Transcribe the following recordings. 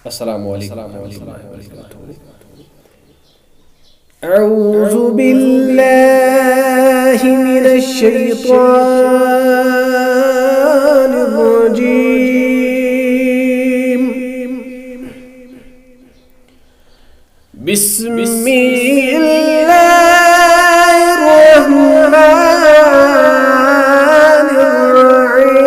السلام عليكم ورحمة الله وبركاته. أعوذ بالله من الشيطان الرجيم. بسم الله الرحمن الرحيم.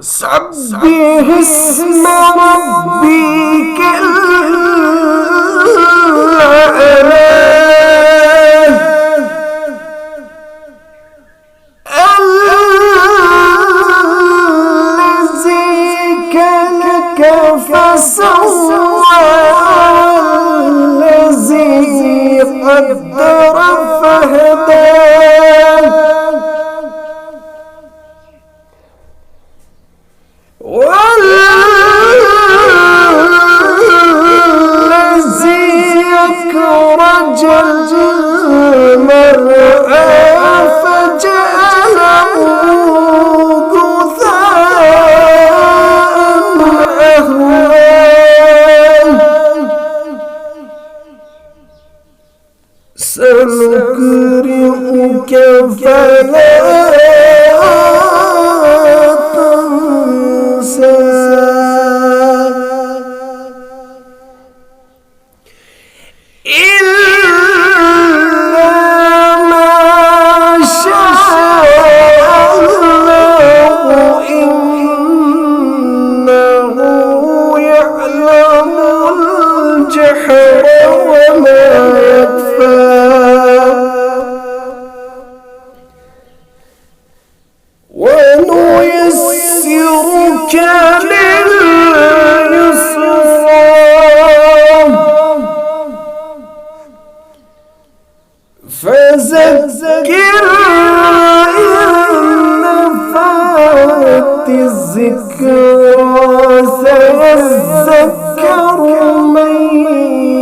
سبح اسم ربك الأعلى الذي خلق فسوى والذي قدر فهدى والذي أخرج المرعى فجعله غثاء أحوى. سنقرئك فلا ونيسرك لليسرى فذكر إن نفعت الذكرى سيذكر من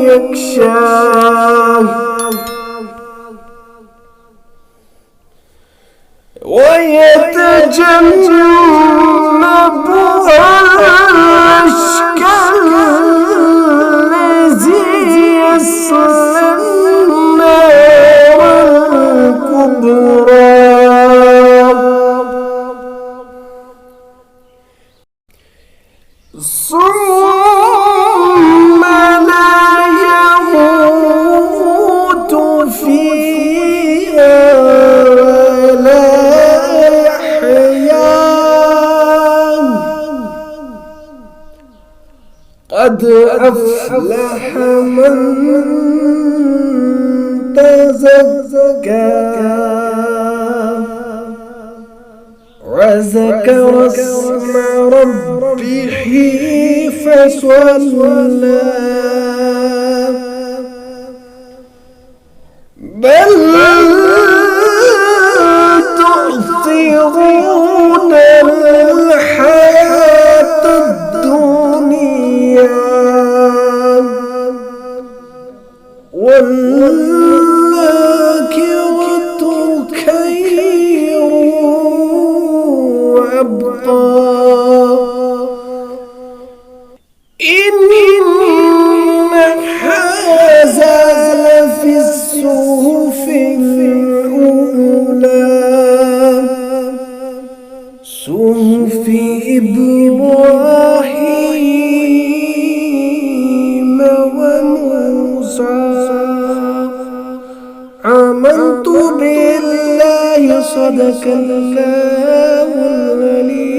يخشى ويتجنبها الأشقى الذي يصلى النار الكبرى ثم لا يموت فيها قد أفلح من تزكى وذكر اسم ربه فصلى بل تؤثرون الحياة الدنيا والآخرة خير وأبقى. إن هذا لفي الصحف الأولى صحف إبراهيم وموسى. آمنت بالله صدق الله العلي